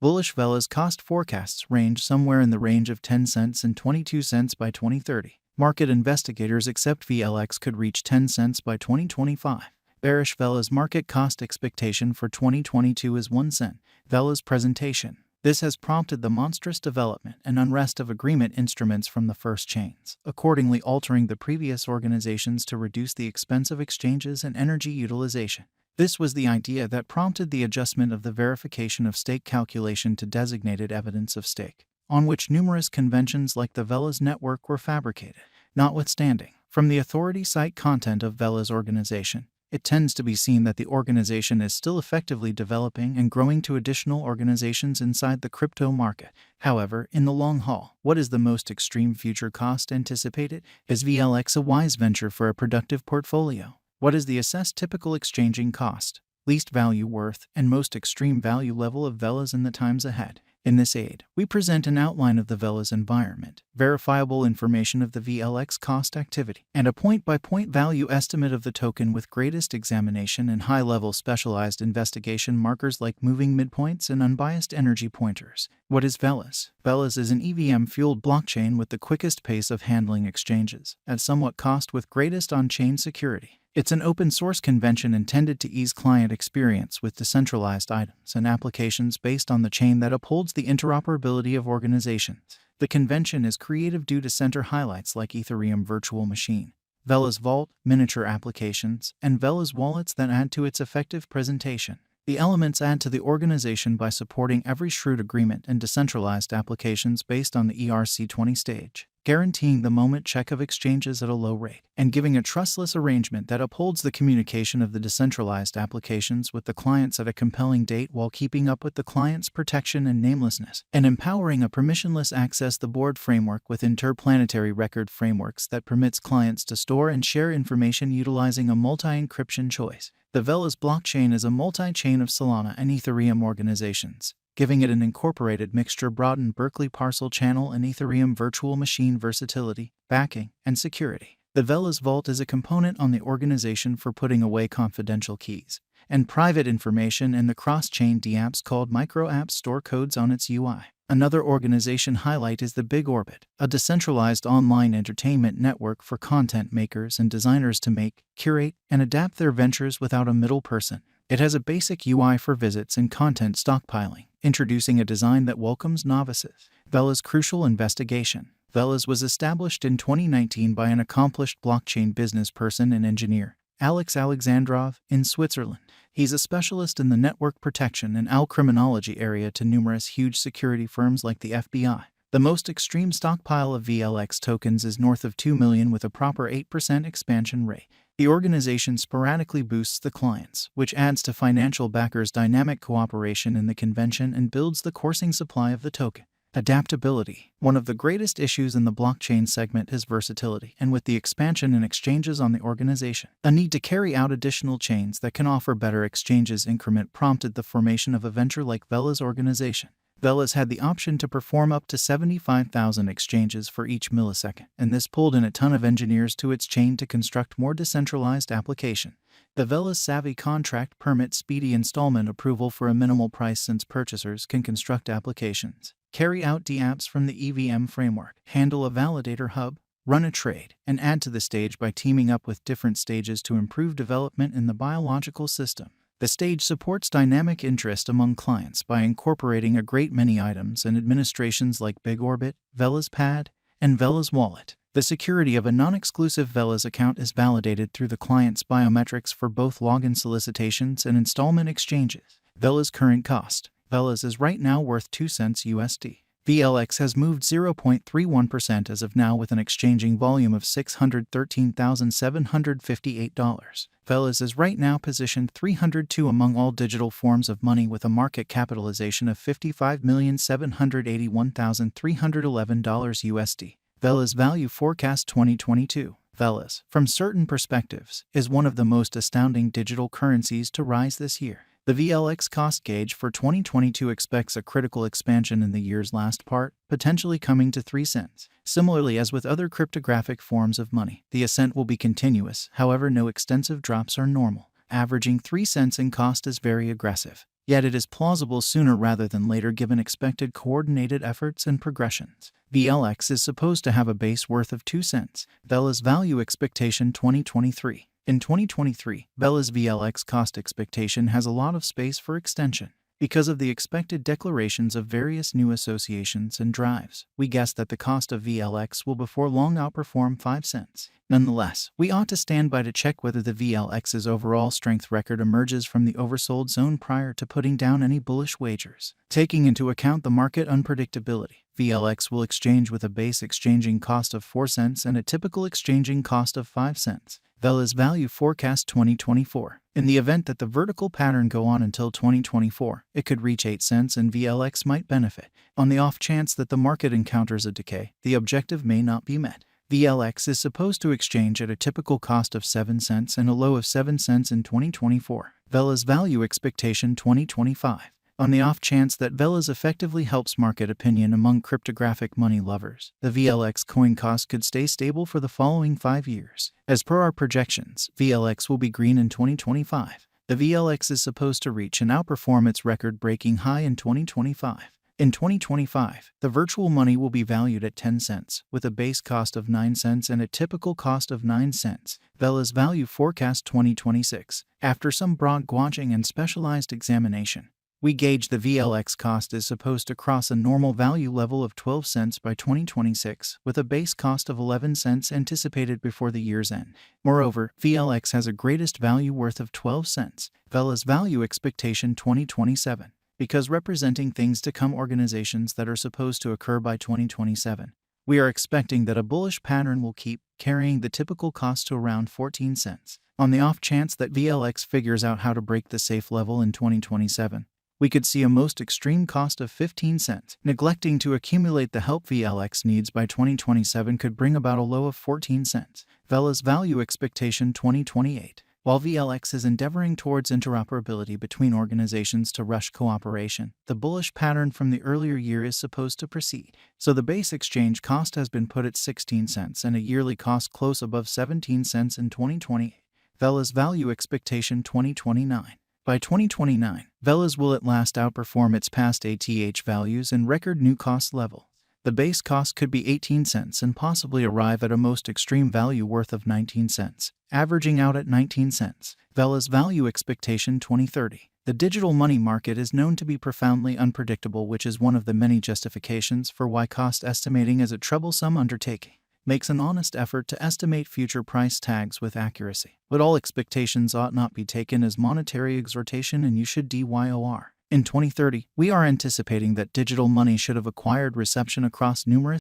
Bullish Velas cost forecasts range somewhere in the range of 10 cents and 22 cents by 2030. Market investigators accept VLX could reach 10 cents by 2025. Bearish Velas market cost expectation for 2022 is 1 cent. Velas presentation. This has prompted the monstrous development and unrest of agreement instruments from the first chains, accordingly altering the previous organizations to reduce the expense of exchanges and energy utilization. This was the idea that prompted the adjustment of the verification of stake calculation to designated evidence of stake, on which numerous conventions like the Velas network were fabricated. Notwithstanding, from the authority site content of Velas organization, it tends to be seen that the organization is still effectively developing and growing to additional organizations inside the crypto market. However, in the long haul, what is the most extreme future cost anticipated? Is VLX a wise venture for a productive portfolio? What is the assessed typical exchanging cost, least value worth, and most extreme value level of Velas in the times ahead? In this aid, we present an outline of the Velas environment, verifiable information of the VLX cost activity, and a point-by-point value estimate of the token with greatest examination and high-level specialized investigation markers like moving midpoints and unbiased energy pointers. What is Velas? Velas is an EVM-fueled blockchain with the quickest pace of handling exchanges, at somewhat cost with greatest on-chain security. It's an open-source convention intended to ease client experience with decentralized items and applications based on the chain that upholds the interoperability of organizations. The convention is creative due to center highlights like Ethereum Virtual Machine, Velas Vault, miniature applications, and Velas wallets that add to its effective presentation. The elements add to the organization by supporting every shrewd agreement and decentralized applications based on the ERC20 stage, guaranteeing the moment check of exchanges at a low rate, and giving a trustless arrangement that upholds the communication of the decentralized applications with the clients at a compelling date while keeping up with the client's protection and namelessness, and empowering a permissionless access the board framework with interplanetary record frameworks that permits clients to store and share information utilizing a multi-encryption choice. The Velas blockchain is a multi-chain of Solana and Ethereum organizations, giving it an incorporated mixture broadened Berkeley parcel channel and Ethereum virtual machine versatility, backing, and security. The Velas Vault is a component on the organization for putting away confidential keys and private information, and the cross-chain dApps called micro-apps store codes on its UI. Another organization highlight is the Big Orbit, a decentralized online entertainment network for content makers and designers to make, curate, and adapt their ventures without a middle person. It has a basic UI for visits and content stockpiling, introducing a design that welcomes novices. Velas Crucial Investigation. Velas was established in 2019 by an accomplished blockchain business person and engineer, Alex Alexandrov, in Switzerland. He's a specialist in the network protection and criminology area to numerous huge security firms like the FBI. The most extreme stockpile of VLX tokens is north of 2 million with a proper 8% expansion rate. The organization sporadically boosts the clients, which adds to financial backers' dynamic cooperation in the convention and builds the coursing supply of the token. Adaptability. One of the greatest issues in the blockchain segment is versatility, and with the expansion in exchanges on the organization, a need to carry out additional chains that can offer better exchanges increment prompted the formation of a venture like Velas organization. Velas had the option to perform up to 75,000 exchanges for each millisecond, and this pulled in a ton of engineers to its chain to construct more decentralized application. The Velas Savvy contract permits speedy installment approval for a minimal price since purchasers can construct applications, carry out dApps from the EVM framework, handle a validator hub, run a trade, and add to the stage by teaming up with different stages to improve development in the biological system. The stage supports dynamic interest among clients by incorporating a great many items and administrations like Big Orbit, Velas Pad, and Velas Wallet. The security of a non-exclusive Velas account is validated through the client's biometrics for both login solicitations and installment exchanges. Velas current cost. Velas is right now worth 2 cents USD. VLX has moved 0.31% as of now with an exchanging volume of $613,758. Velas is right now positioned 302 among all digital forms of money with a market capitalization of $55,781,311 USD. Velas Value Forecast 2022. Velas, from certain perspectives, is one of the most astounding digital currencies to rise this year. The VLX cost gauge for 2022 expects a critical expansion in the year's last part, potentially coming to 3 cents. Similarly, as with other cryptographic forms of money, the ascent will be continuous, however no extensive drops are normal. Averaging 3 cents in cost is very aggressive. yet it is plausible sooner rather than later given expected coordinated efforts and progressions. VLX is supposed to have a base worth of 2 cents. Velas value expectation 2023. In 2023, Velas VLX cost expectation has a lot of space for extension. Because of the expected declarations of various new associations and drives, we guess that the cost of VLX will before long outperform 5 cents. Nonetheless, we ought to stand by to check whether the VLX's overall strength record emerges from the oversold zone prior to putting down any bullish wagers. Taking into account the market unpredictability, VLX will exchange with a base exchanging cost of 4 cents and a typical exchanging cost of 5 cents. Velas Value Forecast 2024. In the event that the vertical pattern go on until 2024, it could reach 8 cents and VLX might benefit. On the off chance that the market encounters a decay, the objective may not be met. VLX is supposed to exchange at a typical cost of 7 cents and a low of 7 cents in 2024. Velas Value Expectation 2025. On the off chance that Velas effectively helps market opinion among cryptographic money lovers, the VLX coin cost could stay stable for the following 5 years. As per our projections, VLX will be green in 2025. The VLX is supposed to reach and outperform its record-breaking high in 2025. In 2025, the virtual money will be valued at 10 cents, with a base cost of 9 cents and a typical cost of 9 cents. Velas Value Forecast 2026. After some broad gauging and specialized examination, we gauge the VLX cost is supposed to cross a normal value level of 12 cents by 2026, with a base cost of 11 cents anticipated before the year's end. Moreover, VLX has a greatest value worth of 12 cents. Velas Value Expectation 2027. Because representing things to come organizations that are supposed to occur by 2027, we are expecting that a bullish pattern will keep carrying the typical cost to around 14 cents. On the off chance that VLX figures out how to break the safe level in 2027, we could see a most extreme cost of 15 cents. Neglecting to accumulate the help VLX needs by 2027 could bring about a low of 14 cents. Velas Value Expectation 2028. While VLX is endeavoring towards interoperability between organizations to rush cooperation, the bullish pattern from the earlier year is supposed to proceed. So the base exchange cost has been put at 16 cents and a yearly cost close above 17 cents in 2028. Velas Value Expectation 2029. By 2029, Velas will at last outperform its past ATH values and record new cost level. The base cost could be 18 cents and possibly arrive at a most extreme value worth of 19 cents, averaging out at 19 cents. Velas Value Expectation 2030. The digital money market is known to be profoundly unpredictable, which is one of the many justifications for why cost estimating is a troublesome undertaking. Makes an honest effort to estimate future price tags with accuracy. But all expectations ought not be taken as monetary exhortation, and you should DYOR. In 2030, we are anticipating that digital money should have acquired reception across numerous